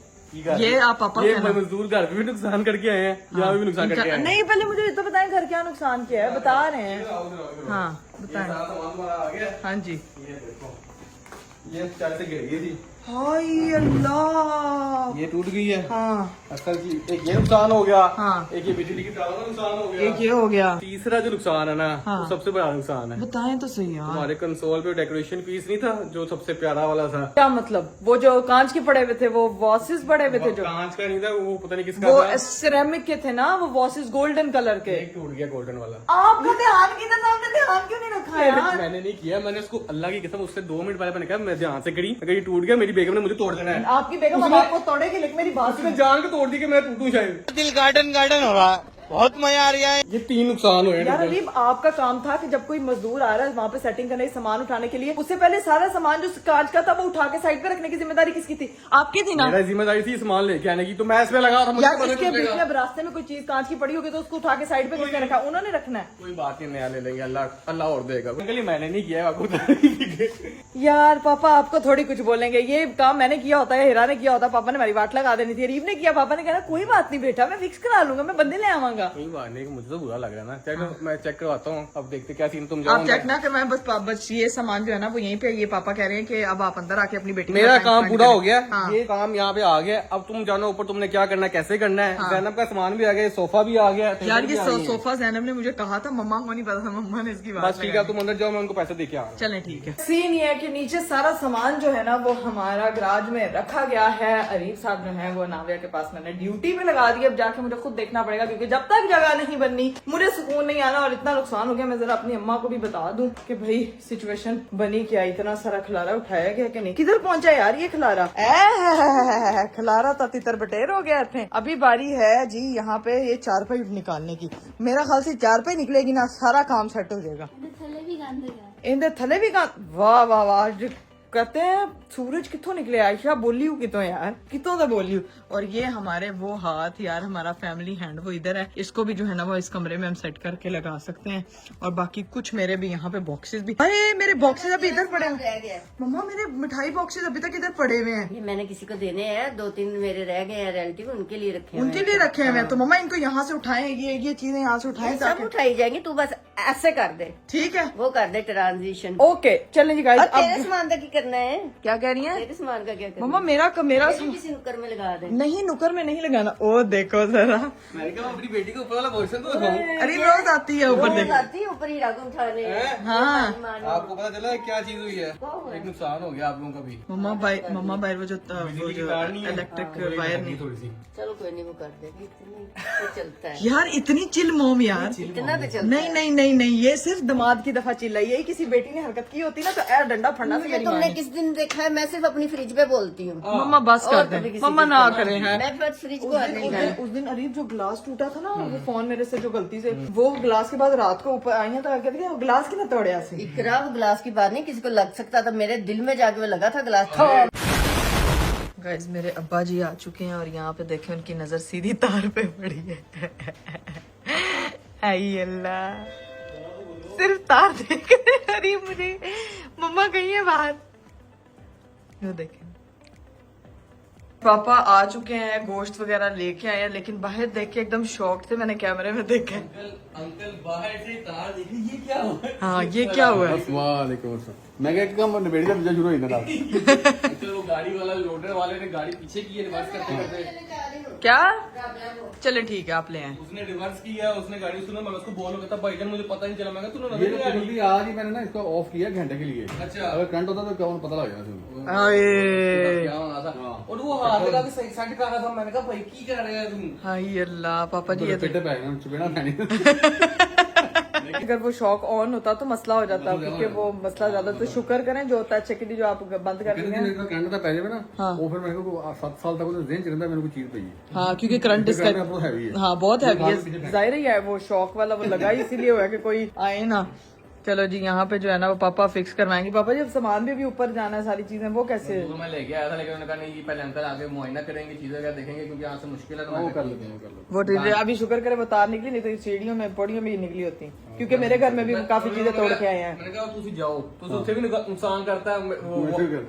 ये आप पापा ये कहना। मजदूर घर पे भी नुकसान करके आए हैं, यहाँ पे भी नुकसान करके आए हैं। नहीं पहले मुझे ये तो बताएं घर क्या नुकसान किया है, बता रहे हैं। हाँ ये बताएं। सारा सामान तुम्हारा आ गया। हाँ जी। ये देखो, ये बेचारे से गिर गई थी, हाय अल्लाह। ये टूट गई है हाँ असल की। एक ये नुकसान हो गया, हाँ। एक ये बिजली की तारों का नुकसान हो गया, एक ये हो गया। तीसरा जो नुकसान है ना हाँ। वो सबसे बड़ा नुकसान है। बताएं तो सही यार। हमारे कंसोल पे डेकोरेशन पीस नहीं था जो सबसे प्यारा वाला था, क्या मतलब? वो जो कांच के पड़े हुए थे, वो वॉसेस पड़े हुए थे जो, कांच का नहीं था वो, पता नहीं किसका वो था। सिरेमिक के थे ना, वो वॉसेस गोल्डन कलर के। एक टूट गया गोल्डन वाला। आपका ध्यान किधर, आपने ध्यान क्यों नहीं रखा यार? मैंने नहीं किया, मैंने उसको अल्लाह की कसम उससे 2 मिनट पहले मैंने कहा मैं ध्यान से करी, अगर ये टूट गया मेरी बेगम ने मुझे तोड़ देना है। आपकी बेगम अब आपको तोड़ेगी, लेकिन मेरी बात उसने जान के तोड़ दी कि मैं टूटूं शायद। दिल गार्डन गार्डन हो रहा है, बहुत मजा आ रहा है। ये 3 नुकसान हुए यार टोटल। अलीब, आपका काम था कि जब कोई मजदूर आ रहा है वहाँ पे सेटिंग करने सामान उठाने के लिए, उससे पहले सारा सामान जो कांच का था वो उठा के साइड पे रखने की जिम्मेदारी किसकी थी? आपकी थी ना। मेरा जिम्मेदारी थी सामान लेके आने की, तो मैं इसमें लगा था, मुझे यार पता इसके नहीं बीच चलेगा। में रास्ते में कोई चीज कांच की पड़ी होगी तो उसको उठा के साइड पे किसने रखा? उन्होंने रखना है। कोई बात नहीं, नया ले लेंगे, अल्लाह अल्लाह और देगा। अंकल ये मैंने नहीं किया है, आपको यार पापा आपको थोड़ी कुछ बोलेंगे, ये काम मैंने किया होता है, हीरा ने किया होता, पापा ने मेरी वाट लगा देनी थी। अरीब ने किया, पापा ने कहना कोई बात नहीं बेटा, मैं फिक्स करा लूंगा, मैं बंदे ले आवांगा। कोई बात नहीं, मुझे तो बुरा लग रहा है ना। चलो मैं चेक करवाता हूँ, अब देखते क्या सीन। तुम आप जाओ चेक ना करवाएं, बस ये सामान जो है ना वो यहीं पे, ये पापा कह रहे हैं कि अब आप अंदर आके अपनी बेटी के मेरा साथ काम time पूरा spend हो गया, करें। हाँ। ये काम यहाँ पे आ गया। अब तुम जानो ऊपर, तुमने क्या करना है, कैसे करना है। जैनब का सामान भी आ गया, सोफा भी आ गया, टेबल यार भी ये आ गई है। सोफा जैनब ने मुझे कहा था, मम्मा को नहीं पता था, मम्मा ने इसकी बात बस ठीक है, तुम अंदर जाओ, मैं उनको पैसे दे के आ। चलें ठीक है। सीन ये है कि नीचे सारा सामान जो है ना वो हमारा गराज में रखा गया है। अरीब साहब जो है वो नाविया के पास मैंने ड्यूटी पे लगा दी, अब जाके मुझे खुद देखना पड़ेगा, क्योंकि जब तक जगह नहीं बननी मुझे सुकून नहीं आना। और इतना नुकसान हो गया, मैं जरा अपनी अम्मा को भी बता दूं कि भाई सिचुएशन बनी क्या, इतना सारा खलारा उठाया गया कि नहीं। किधर पहुंचा यार ये खलारा? खलारा तो तितर बटेर हो गया थे। अभी बारी है जी यहाँ पे ये चारपाई निकालने की। मेरा ख्याल से चारपाई निकलेगी ना सारा काम सेट हो जाएगा। इंदे थले भी गा, वाह वाह वाह। जो कहते हैं सूरज कितों निकले, आयशा बोली हूँ कितों यार, कितों तो बोली हूँ। और ये हमारे वो हाथ यार, हमारा फैमिली हैंड वो इधर है, इसको भी जो है ना वो इस कमरे में हम सेट करके लगा सकते हैं। और बाकी कुछ मेरे भी यहाँ पे बॉक्सेस भी, अरे मेरे बॉक्सेस अभी इधर पड़े रह हैं गया। मम्मा, मेरे मिठाई बॉक्सेस अभी तक इधर पड़े हुए हैं। ये मैंने किसी को देने हैं, 2-3 मेरे रह गए हैं रिलेटिव, उनके लिए रखे हुए उनके हैं। लिए रखे हुए हैं, तो मम्मा इनको यहाँ से उठाएं, ये चीजें यहाँ से उठाएं सब ताकि, उठाई जाएंगी, तू बस ऐसे कर दे, ठीक है वो कर दे ट्रांजिशन। ओके। चलें जी गाइस, और तेरे अब सामान का क्या करना है? क्या कह रही है तेरे सामान का क्या करना मम्मा? है? मेरा ये भी किसी नुक्कर में लगा दे। नहीं, नुकर में नहीं लगाना। ओ देखो जरा, मैंने कहा अपनी बेटी को ऊपर वाला पोर्शन तो दिखाऊं। अरे रोज आती है ऊपर, रोज देखो। आती है ऊपर ही रागू उठाने। हाँ। आपको पता चला है क्या चीज हुई है? एक नुकसान हो गया आप लोगों का भी। मम्मा बाहर वो जो इलेक्ट्रिक वायर नहीं। थोड़ी सी चलो कोई नहीं, वो कर देगी, इतनी तो चलता है, यार इतनी चिल मोम यार, इतना तो चलता नहीं नहीं नहीं नहीं, ये सिर्फ दामाद की दफा चिल्लाई, यही किसी बेटी ने हरकत की होती ना तो ऐ डंडा फड़ना से है। मेरी तुमने माँ किस दिन देखा है? मैं सिर्फ अपनी फ्रिज पे बोलती हूँ, मम्मा बस और कर कभी दे, किसी मम्मा चीज ना पे करे हैं। मैं बस फ्रिज को आने नहीं उस दिन अरीब जो ग्लास टूटा था ना, वो फोन मेरे से जो गलती से, वो ग्लास के बाद रात को ऊपर आई है तो कहते हैं ग्लास की ना तोड़िया से। इकरा, वो ग्लास की बात नहीं, किसी को लग सकता था, मेरे दिल में जाके वो लगा था ग्लास। गाइस मेरे अब्बा जी आ चुके हैं और यहाँ पे देखें उनकी नजर सीधी तार पे पड़ी है। आई अल्लाह, सिर्फ तार देख रहे। अरे मुझे मम्मा कहीं है बाहर, यो देखें। पापा आ चुके हैं, गोश्त वगैरह लेके आए हैं, लेकिन बाहर देख के एकदम शॉक थे, मैंने कैमरे में देखा। अंकल बाहर से तार देखे, ये क्या हुआ है? हाँ ये क्या हुआ है? वालेकुम अस्सलाम। मैं क्या काम निबेड़ी का शुरू हो जाता था। वो गाड़ी वाला लोडर वाले ने गाड़ी पीछे की है, रिवर्स करते करते। क्या? चले ठीक है, आप ले आए। उसने रिवर्स किया, उसने गाड़ी सुना, मैं उसको बोल रहा था भाईजान मुझे पता नहीं चला। मैं तूने ये आज ही मैंने ना इसको ऑफ किया घंटे के लिए। अच्छा। अगर करंट होता तो क्या पता लग जाना। आए क्या होना था? और वो हाथ लगा के सही साइड कर रहा था। मैंने कहा भाई की कर रहे हैं तुम? हाय अल्लाह, पापा जी ये तो पेटे पे चुपेना अगर वो शौक ऑन होता तो मसला हो जाता, क्योंकि वो मसला ज्यादा। तो शुक्र करें जो होता है अच्छे के लिए, जो आप बंद कर रही हैं। कहना था पहले में ना, हाँ। वो फिर मेरे को 7 साल तक जेन च रहता, मेरे को चीज पई है। हाँ, क्योंकि करंट इसका बहुत हैवी है। हाँ बहुत हैवी है, जाहिर ही है वो शौक वाला वो लगा ही इसीलिए हुआ कि कोई आए ना। चलो जी, यहाँ पे जो है ना वो पापा फिक्स करवाएंगे। पापा जी अब सामान भी अभी ऊपर जाना है, सारी चीजें वो कैसे? तो मैं लेके आया था, लेकिन उन्होंने कहा नहीं, पहले अंदर आके मुआयना करेंगे, चीजें क्या देखेंगे, क्योंकि यहाँ से मुश्किल है। तो वो कर लेते हैं, वो अभी शुक्र करे वो तार निकली, नहीं तो सीढ़ियों में पौड़ियों में ही निकली होती, क्योंकि मेरे घर में भी काफी चीजें तोड़ के आए हैं। मैंने कहा तुम जाओ, तो उससे भी नुकसान करता है,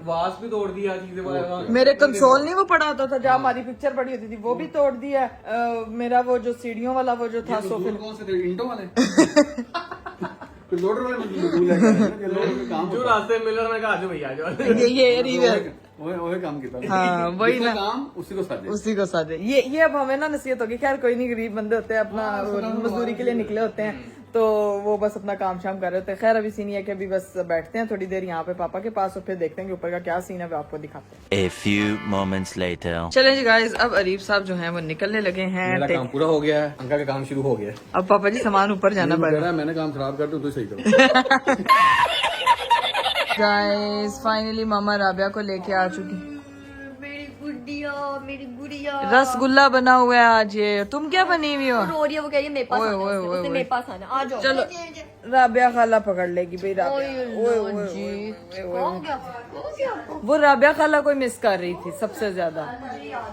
वास भी तोड़ दिया चीजें। मेरे कंसोल नहीं वो पड़ा होता था जहाँ हमारी पिक्चर पड़ी होती थी, वो भी तोड़ दिया। मेरा वो जो सीढ़ियों वाला वो जो था सोफे, कौन से थे? इंटो वाले लोडर वाले काम जो रास्ते में मिल रहा, मैं कहा आजो भैया आजो। ये रिवर वही काम किया। हाँ वही ना, काम उसी को साझे। उसी को साझे। ये अब हमें ना नसीहत होगी। खैर कोई नहीं, गरीब बंदे होते हैं, अपना मजदूरी के लिए निकले होते हैं, तो वो बस अपना काम शाम कर रहे होते हैं। खैर अभी सीन है कि अभी बस बैठते हैं थोड़ी देर यहाँ पे पापा के पास, और फिर देखते हैं कि ऊपर का क्या सीन है, वो आपको दिखाते हैं। A few moments later. चलें जी गाइस, अब अरीफ साहब जो हैं वो निकलने लगे हैं। मेरा काम पूरा हो गया है, अंका का काम शुरू हो गया है। अब पापा जी सामान ऊपर जाना पड़ेगा। मैंने काम खराब कर तो सही करो। गाइस फाइनली मामा राबिया को लेके आ चुकी। मेरी गुड़िया रसगुल्ला बना हुआ है आज। ये तुम क्या बनी हुई हो? रो रही है, वो कह रही है मेरे पास ओए, आना, ओए, उसने ओए, मेरे पास आना। आ जाओ। चलो राबिया खाला पकड़ लेगी भाई। राबिया वो राबिया खाला को मिस कर रही थी सबसे ज्यादा।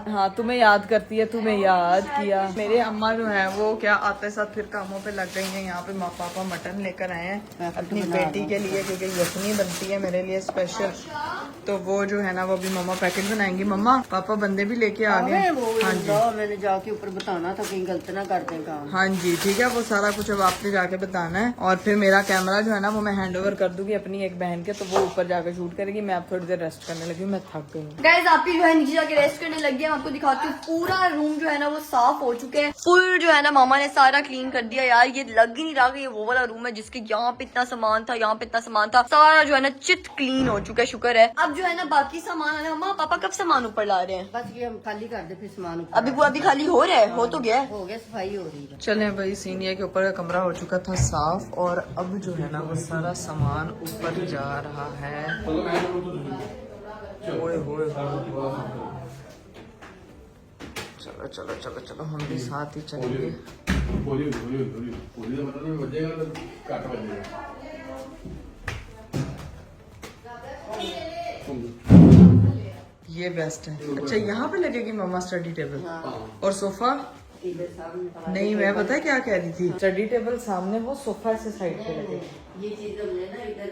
हाँ तुम्हें याद करती है, तुम्हें याद किया। मेरे अम्मा जो है वो क्या आते साथ फिर कामों पे लग गई हैं। यहाँ पे माँ पापा मटन लेकर आए हैं अपनी बेटी के लिए, क्योंकि यखनी बनती है मेरे लिए स्पेशल। तो वो जो है ना वो भी मम्मा पैकेट बनाएंगी। मम्मा पापा बंदे भी लेके आ गए। हाँ जी मैंने जाके ऊपर बताना था, कहीं गलत ना कर दें काम। हाँ जी ठीक है, वो सारा कुछ अब आपने जाके बताना है। और फिर मेरा कैमरा जो है ना वो मैं हैंड ओवर कर दूंगी अपनी एक बहन के, तो वो ऊपर जाकर शूट करेगी। मैं अब थोड़ी देर रेस्ट करने लगी, मैं थक गई हूँ। गाइस आपकी जो है नीचे जाके रेस्ट करने लग गया। आपको दिखाती हूँ, पूरा रूम जो है ना वो साफ हो चुके हैं। फुल जो है ना मामा ने सारा क्लीन कर दिया। यार ये लग ही नहीं रहा कि ये वो वाला रूम है जिसके यहाँ पे इतना सामान था, यहाँ पे इतना सामान था। सारा जो है ना चित क्लीन हो चुका है, शुक्र है। अब जो है ना बाकी सामान है। मम्मा पापा कब सामान ऊपर ला रहे हैं? बस ये हम खाली कर दे, फिर सामान ऊपर अभी खाली हो रहा है, हो तो गया है। हो गया, सफाई हो रही है। चले भाई, सीनियर के ऊपर का कमरा हो चुका था साफ, और अब जो है ना वो सारा सामान ऊपर जा रहा है। ओए होए चलो चलो चलो चलो, हम भी साथ ही चलेंगे। ये बेस्ट है। अच्छा यहाँ पे लगेगी मम्मा स्टडी टेबल और सोफा? नहीं मैं पता है क्या कह रही थी, स्टडी टेबल सामने, वो सोफा से साइड पे लगेगी। ये चीज हमने ना इधर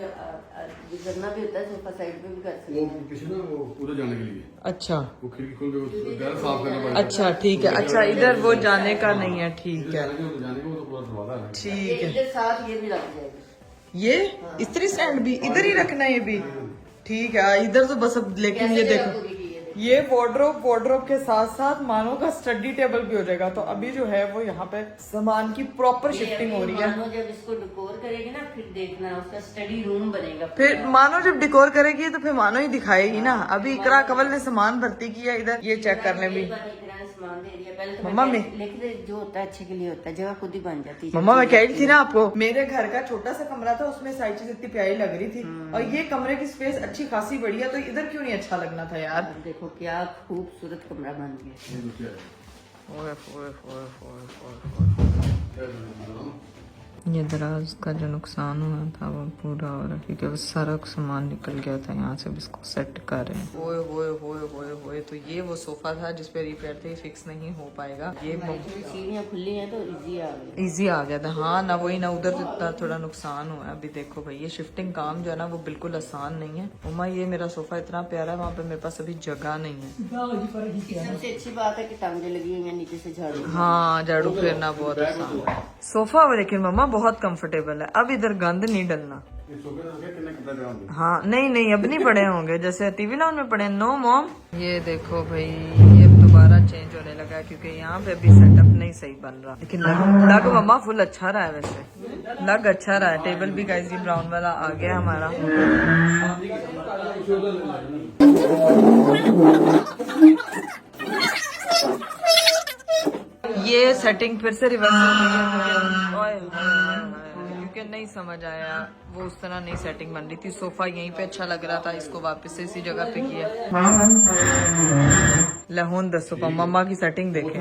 गुजरना भी होता है, सोफा साइड पे भी कर सकते हैं। वो किसी ना वो उधर जाने के लिए, अच्छा वो खिड़की खोल के घर साफ करना पड़ता है। अच्छा ठीक है। अच्छा इधर वो जाने का नहीं है, ठीक है जाने को तो पूरा दरवाजा है। ठीक है। इधर साथ ये भी लग जाएगा। ये इस्त्री स्टैंड भी इधर ही रखना है, ये भी ठीक है। इधर तो बस अब, लेकिन ये देखो ये वार्डरोब के साथ साथ मानो का स्टडी टेबल भी हो जाएगा। तो अभी जो है वो यहाँ पे सामान की प्रॉपर शिफ्टिंग हो रही है। मानो जब इसको डिकोर करेगी ना, फिर देखना उसका स्टडी रूम बनेगा। फिर मानो जब डिकोर करेगी तो फिर मानो ही दिखाएगी ना। अभी इकरा कवल ने सामान भर्ती किया इधर, ये चेक करने भी। सामान दे दिया पहले तो मम्मा लेकिन जो होता है अच्छे के लिए होता है, जगह खुद ही बन जाती है। मम्मा मैं कह रही थी ना आपको, मेरे घर का छोटा सा कमरा था, उसमें सारी चीज इतनी प्यारी लग रही थी, और ये कमरे की स्पेस अच्छी खासी बड़ी है, तो इधर क्यों नहीं अच्छा लगना था यार। देखो क्या खूबसूरत कमरा बन गया। ओए ओए ओए ओए ओए। ये दराज का जो नुकसान हुआ था वो पूरा हो रहा है, क्योंकि वो सारा सामान निकल गया था यहाँ से। इसको सेट कर रहे हैं। ओए होए होए होए होए। तो ये वो सोफा था जिसपे रिपेयर थे, फिक्स नहीं हो पाएगा। ये सीढ़ियाँ खुली हैं तो इजी आ गई। इजी आ गया था। हाँ ना वही ना, उधर तो इतना थोड़ा नुकसान हुआ है। अभी देखो भाई ये शिफ्टिंग काम जो है ना वो बिल्कुल आसान नहीं है। उमा ये मेरा सोफा इतना प्यारा है, वहाँ पे मेरे पास अभी जगह नहीं है। सबसे अच्छी बात है कि टांगे लगी हुई हैं, नीचे से झाड़ू। हाँ झाड़ू फेरना बहुत आसान है। सोफा लेकिन मम्मा बहुत कंफर्टेबल है। अब इधर गंद नहीं डलना। हाँ नहीं नहीं अब नहीं पड़े होंगे जैसे टीवी लॉन में पड़े। No mom. ये देखो भाई ये दोबारा चेंज होने लगा है, क्योंकि यहाँ पे अभी सेटअप नहीं सही बन रहा। लेकिन लग मम्मा फुल अच्छा रहा है, वैसे लग अच्छा रहा है। टेबल भी गाइस ब्राउन वाला आ गया हमारा। ये सेटिंग फिर से रिवर्स हो गई है। क्योंकि नहीं समझ आया, वो उस तरह नहीं सेटिंग बन रही थी। सोफा यहीं पे अच्छा लग रहा था, इसको वापस से इसी जगह पे किया। लहून दसो पा मम्मा की सेटिंग देखे।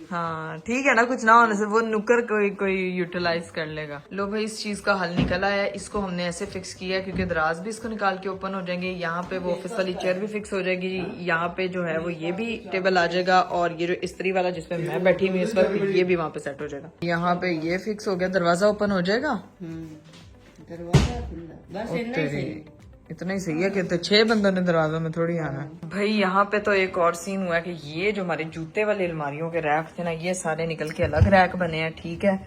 हाँ ठीक है ना, कुछ ना होने से वो नुकर कोई यूटिलाइज कर लेगा। लो भाई, इस चीज का हल निकल आया है। इसको हमने ऐसे फिक्स किया क्योंकि दराज भी इसको निकाल के ओपन हो जाएंगे। यहाँ पे वो ऑफिस वाली चेयर भी फिक्स हो जाएगी। यहाँ पे जो है वो ये भी टेबल आ जाएगा, और ये जो इस्त्री वाला जिसमें मैं बैठी हुई इस वक्त, ये भी वहाँ पे सेट हो जाएगा। यहाँ पे ये फिक्स हो गया, दरवाजा ओपन हो जाएगा। दरवाजा खुला, बस इतना ही सही। इतना ही सही है कि तो 6 बंदों ने दरवाजा में थोड़ी आना है। भाई यहाँ पे तो एक और सीन हुआ है कि ये जो हमारे जूते वाले अलमारियों के रैक थे ना, ये सारे निकल के अलग रैक बने हैं, ठीक है।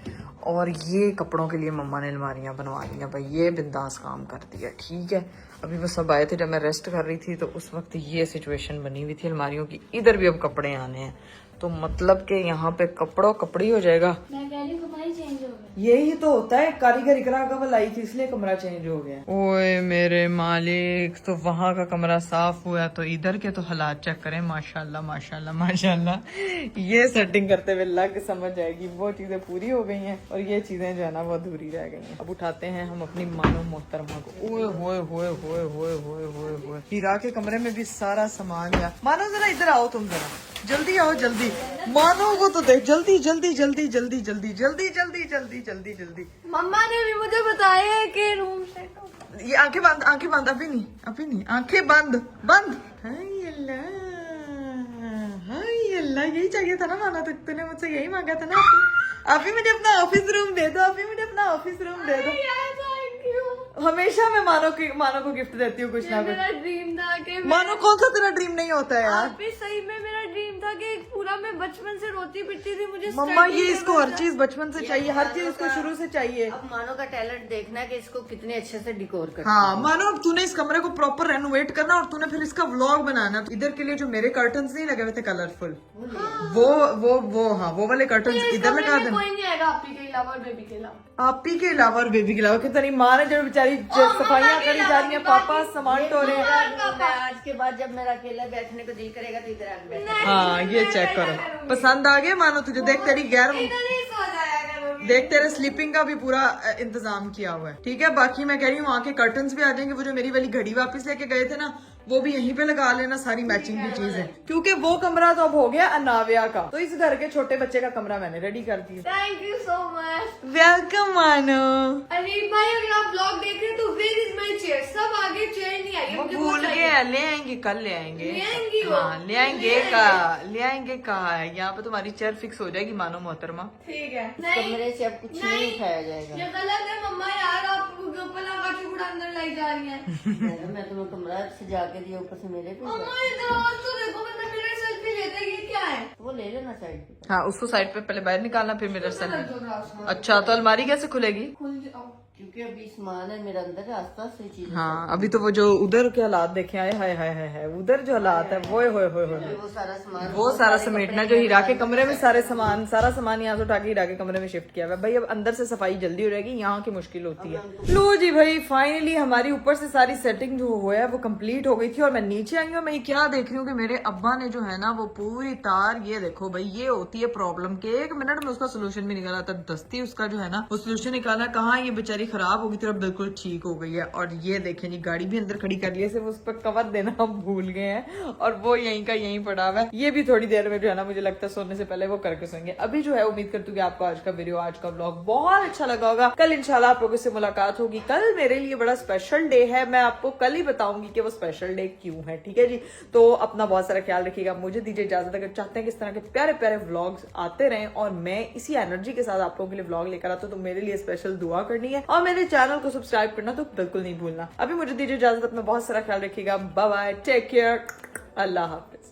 और ये कपड़ों के लिए मम्मा ने अलमारियां बनवा ली हैं। भाई ये बिंदास काम कर दिया, ठीक है। अभी वो सब आए थे जब मैं रेस्ट कर रही थी, तो उस वक्त ये सिचुएशन बनी हुई थी अलमारियों की। इधर भी अब कपड़े आने हैं, तो मतलब कि यहाँ पे कपड़ी हो जाएगा। मैं कह रही हूँ कमरा ही चेंज हो गया। यही तो होता है, कारीगर इकरा का लाई थी इसलिए कमरा चेंज हो गया। ओए मेरे मालिक, तो वहाँ का कमरा साफ हुआ तो इधर के तो हालात चेक करें। माशाल्लाह माशाल्लाह माशाल्लाह। ये सेटिंग करते हुए लग समझ आएगी, वो चीजें पूरी हो गई हैं और ये चीजें जो है ना वो अधूरी रह गई हैं। अब उठाते हैं हम अपनी मानो मोहतरमा को। ओए होए होए होए होए होए होए होए, हीरा के कमरे में भी सारा सामान है। मानो जरा इधर आओ, तुम जरा जल्दी आओ, जल्दी। मानो को तो देख, जल्दी जल्दी जल्दी जल्दी जल्दी जल्दी जल्दी जल्दी जल्दी जल्दी। मम्मा ने भी मुझे बताया है कि रूम सेट हो गया। ये आंखें बंद, आंखें बंद, अभी नहीं, आंखें बंद बंद। हाय अल्लाह, हाय अल्लाह, यही चाहिए था ना माना, तो तूने मुझसे यही मांगा था ना। अभी मुझे अपना ऑफिस रूम दे दो, अभी मुझे अपना ऑफिस रूम दे दो। हमेशा मैं मानो को गिफ्ट देती हूँ कुछ ना कुछ। मेरा ड्रीम था कि मानो कौन सा तेरा ड्रीम नहीं होता है यार? आप भी सही में मेरा ड्रीम था कि पूरा मैं बचपन से रोती पिटती थी, मुझे मम्मा study ये इसको हर करना चीज बचपन से चाहिए, हर चीज इसको शुरू से चाहिए। अब मानो का टैलेंट देखना है कि इसको कितने अच्छे से डिकोर कर। हाँ मानो, अब तूने इस कमरे को प्रॉपर रेनोवेट करना और तूने फिर इसका व्लॉग बनाना। इधर के लिए जो मेरे कर्टन्स नहीं लगे हुए थे कलरफुल, वो वाले कर्टन्स इधर लगा देना। कोई नहीं आएगा आपी के अलावा और बेबी के अलावा। आपी के अलावा और बेबी के अलावा। कितनी माँ ने जो बेचारी सफाइयाँ करी जा रही है, पापा सामान ढो रहे हैं। आज के बाद जब मेरा अकेला बैठने को दिल करेगा तो इधर आके बैठ। हाँ ये चेक करो, पसंद आ गया मानो तुझे? देख तेरी देख तेरे स्लीपिंग का भी पूरा इंतजाम किया हुआ है, ठीक है। बाकी मैं कह रही हूँ वहाँ के कर्टन्स भी आ जाएंगे। वो जो मेरी वाली घड़ी वापस लेके गए थे ना, वो भी यहीं पे लगा लेना, सारी मैचिंग की चीजें, क्योंकि वो कमरा तो अब हो गया अनाविया का। तो इस घर के छोटे बच्चे का कमरा मैंने रेडी कर दिया। Thank you so much. Welcome मानो। अरे भाई अगर आप ब्लॉग देख रहे हैं तो वेयर इज माय चेयर? सब आगे चेयर नहीं आई, मुझे भूल गए, ले आएंगे, कल ले आएंगे। ले आएंगी वो? हाँ ले आएंगे कहा है। यहाँ पे तुम्हारी चेयर फिक्स हो जाएगी मानो मोहतरमा। ठीक है। कमरे से अब कुछ नहीं उठाया जाएगा। ये गलत है मम्मा यार, आप ऊपर लगा के पूरा अंदर लाई जा रही हैं। मैं तुम्हें कमरा सजा के दिया, ऊपर से मेरे पे मम्मा इधर और तो देखो, मतलब मेरे सेल्फी लेते हैं, ये क्या है? वो ले लेना साइड पे। हाँ उसको साइड पे पहले बाहर निकालना, फिर मिरर से। अच्छा तो अलमारी कैसे खुलेगी? खुल जाओ। क्योंकि अभी सामान है मेरा अंदर, आसपास से चीजें। हाँ अभी तो वो जो उधर के हालात देखे आए, हाय हाय हाय हाय, उधर जो हालात है वो वो सारा सामान, वो सारा समेटना जो हीरा के कमरे में सारा सामान यहाँ से उठा के हीरा के कमरे में शिफ्ट किया हुआ है। भाई अब अंदर से सफाई जल्दी हो जाएगी, यहाँ की मुश्किल होती है। लो जी भाई, फाइनली हमारी ऊपर से सारी सेटिंग जो हुआ है वो कंप्लीट हो गई थी। और मैं नीचे आई हूँ, मैं क्या देख रही हूँ कि मेरे अब्बा ने जो है ना वो पूरी तार, ये देखो भाई, ये होती है प्रॉब्लम के 1 मिनट में उसका सोल्यूशन भी निकाला था। दस्ती उसका जो है ना वो सोल्यूशन निकाला, कहाँ ये बेचारी खराब हो गई थी, बिल्कुल ठीक हो गई है। और ये देखें जी, गाड़ी भी अंदर खड़ी कर लिया, सिर्फ उस पर कवर देना हम भूल गए हैं और वो यहीं का यहीं पड़ा हुआ है। ये भी थोड़ी देर में जो है ना, मुझे लगता है सोने से पहले वो करके सोएंगे। अभी जो है उम्मीद करती हूँ कि आपको आज का वीडियो, आज का व्लॉग बहुत अच्छा लगा होगा। कल इंशाल्लाह आप लोगों से मुलाकात होगी। कल मेरे लिए बड़ा स्पेशल डे है, मैं आपको कल ही बताऊंगी कि वो स्पेशल डे क्यों है, ठीक है जी। तो अपना बहुत सारा ख्याल रखिएगा। मुझे दीजिए इजाजत। अगर चाहते हैं कि इस तरह के प्यारे प्यारे व्लॉग्स आते रहें और मैं इसी एनर्जी के साथ आप लोगों के लिए व्लॉग लेकर आता हूँ, तो मेरे लिए स्पेशल दुआ करनी है और मेरे चैनल को सब्सक्राइब करना तो बिल्कुल नहीं भूलना। अभी मुझे दीजिए इजाजत, अपना बहुत सारा ख्याल रखिएगा। बाय बाय, टेक केयर, अल्लाह हाफिज।